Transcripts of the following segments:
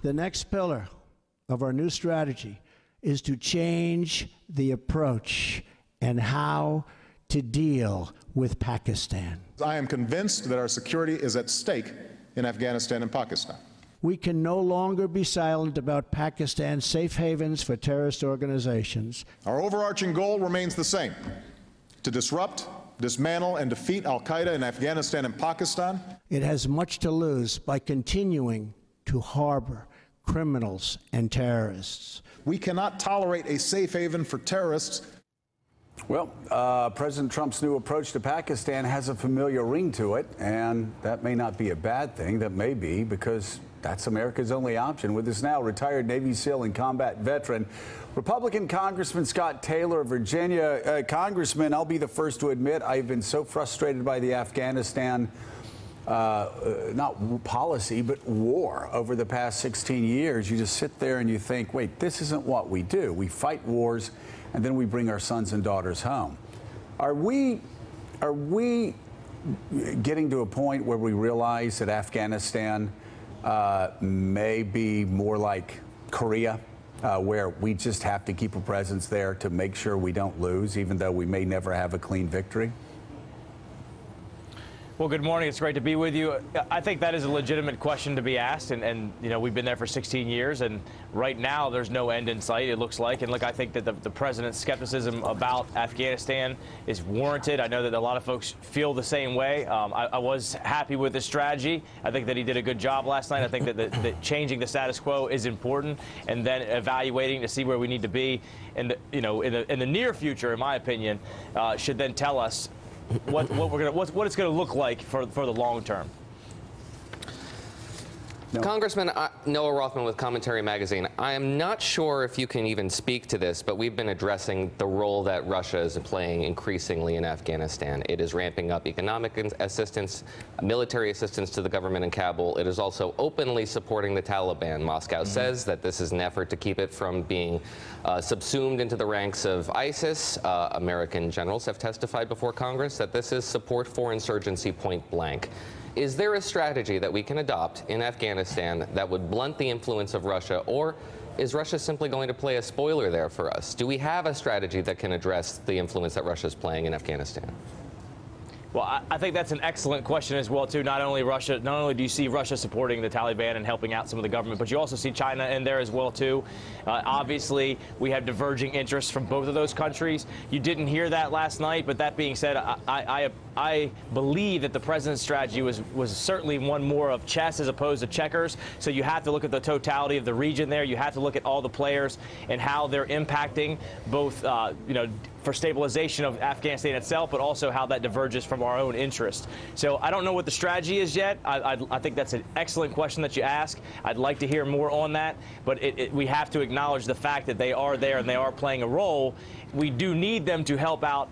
The next pillar of our new strategy is to change the approach and how to deal with Pakistan. I am convinced that our security is at stake in Afghanistan and Pakistan. We can no longer be silent about Pakistan's safe havens for terrorist organizations. Our overarching goal remains the same: to disrupt, dismantle, and defeat al-Qaeda in Afghanistan and Pakistan. It has much to lose by continuing to harbor criminals and terrorists. We cannot tolerate a safe haven for terrorists. Well, President Trump's new approach to Pakistan has a familiar ring to it, and that may not be a bad thing. That may be, because that's America's only option. With us now, retired Navy SEAL and combat veteran, Republican Congressman Scott Taylor of Virginia. Congressman, I'll be the first to admit I've been so frustrated by the Afghanistan not policy, but war over the past 16 years. You just sit there and you think, wait, this isn't what we do. We fight wars, and then we bring our sons and daughters home. Are we getting to a point where we realize that Afghanistan may be more like Korea, where we just have to keep a presence there to make sure we don't lose, even though we may never have a clean victory? Well, good morning. It's great to be with you. I think that is a legitimate question to be asked, and you know, we've been there for 16 years, and right now there's no end in sight, it looks like. And look, I think that the president's skepticism about Afghanistan is warranted. I know that a lot of folks feel the same way. I was happy with the strategy. I think that he did a good job last night. I think that changing the status quo is important, and then evaluating to see where we need to be in the near future, in my opinion, should then tell us what it's going to look like for the long term. No. Congressman Noah Rothman with Commentary Magazine. I am not sure if you can even speak to this, but we've been addressing the role that Russia is playing increasingly in Afghanistan. It is ramping up economic assistance, military assistance to the government in Kabul. It is also openly supporting the Taliban. Moscow says that this is an effort to keep it from being subsumed into the ranks of ISIS. American generals have testified before Congress that this is support for insurgency point blank. Is there a strategy that we can adopt in Afghanistan that would blunt the influence of Russia, or is Russia simply going to play a spoiler there for us? Do we have a strategy that can address the influence that Russia is playing in Afghanistan? Well, I think that's an excellent question as well, too. Not only do you see Russia supporting the Taliban and helping out some of the government, but you also see China in there as well, too. Obviously, we have diverging interests from both of those countries. You didn't hear that last night, but that being said, I believe that the president's strategy was certainly one more of chess as opposed to checkers. So you have to look at the totality of the region there. You have to look at all the players and how they're impacting both, for stabilization of Afghanistan itself, but also how that diverges from our own interest. So I don't know what the strategy is yet. I think that's an excellent question that you ask. I'd like to hear more on that, but we have to acknowledge the fact that they are there and they are playing a role. We do need them to help out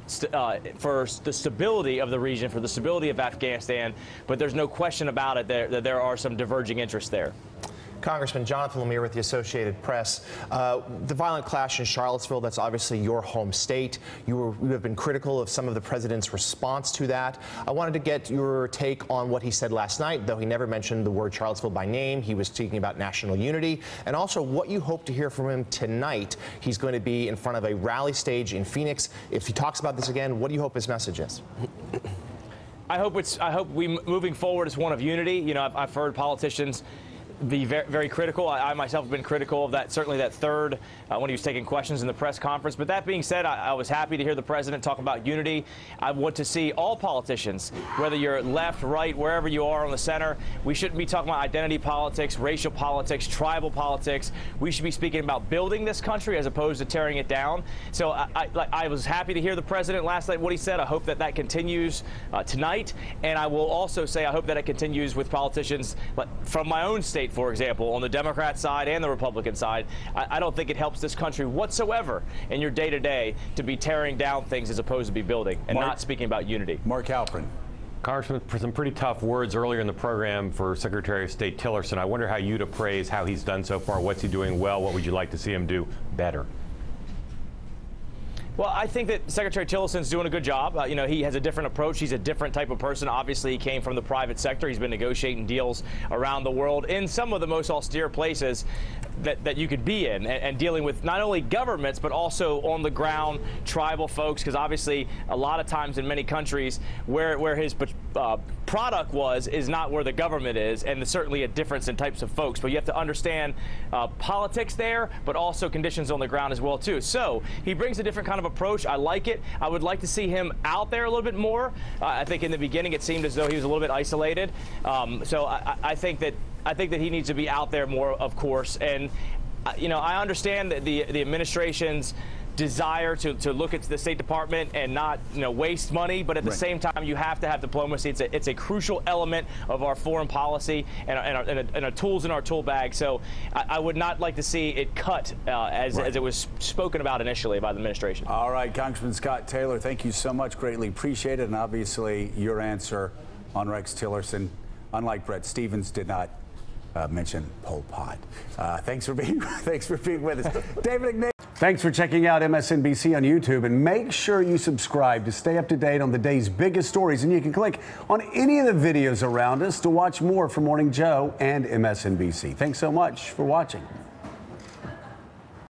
for the stability of the region, for the stability of Afghanistan, but there's no question about it that there are some diverging interests there. Congressman Jonathan Lemire with the Associated Press. The violent clash in Charlottesville, that's obviously your home state. You have been critical of some of the president's response to that. I wanted to get your take on what he said last night, though he never mentioned the word Charlottesville by name. He was speaking about national unity, and also what you hope to hear from him tonight. He's going to be in front of a rally stage in Phoenix. If he talks about this again, what do you hope his message is? I hope we moving forward is one of unity. You know, I've heard politicians be very, very critical. I myself have been critical of that, certainly that third when he was taking questions in the press conference. But that being said, I was happy to hear the president talk about unity. I want to see all politicians, whether you're left, right, wherever you are on the center, we shouldn't be talking about identity politics, racial politics, tribal politics. We should be speaking about building this country as opposed to tearing it down. So I was happy to hear the president last night, what he said. I hope that continues tonight. And I will also say I hope that it continues with politicians from my own state, for example, on the Democrat side and the Republican side. I don't think it helps this country whatsoever in your day-to-day to be tearing down things as opposed to be building and not speaking about unity. Mark Halperin. Congressman, for some pretty tough words earlier in the program for Secretary of State Tillerson. I wonder how you'd appraise how he's done so far. What's he doing well? What would you like to see him do better? Well, I think that Secretary Tillerson's doing a good job. You know, he has a different approach. He's a different type of person. Obviously, he came from the private sector. He's been negotiating deals around the world in some of the most austere places that you could be in, and dealing with not only governments, but also on the ground tribal folks, because obviously a lot of times in many countries where his product is not where the government is, and there's certainly a difference in types of folks. But you have to understand politics there, but also conditions on the ground as well, too. So he brings a different kind of approach. I like it. I would like to see him out there a little bit more. I think in the beginning it seemed as though he was a little bit isolated. So I think that he needs to be out there more, of course. And you know, I understand that the administration's desire to look at the State Department and not, you know, waste money, but at the same time, you have to have diplomacy. It's a crucial element of our foreign policy and our tools in our tool bag. So I would not like to see it cut as it was spoken about initially by the administration. All right, Congressman Scott Taylor, thank you so much. Greatly appreciated. And obviously, your answer on Rex Tillerson, unlike Brett Stevens, did not mention Pol Pot. Thanks for being with us, David Ignatius. Thanks for checking out MSNBC on YouTube, and make sure you subscribe to stay up to date on the day's biggest stories. And you can click on any of the videos around us to watch more from Morning Joe and MSNBC. Thanks so much for watching.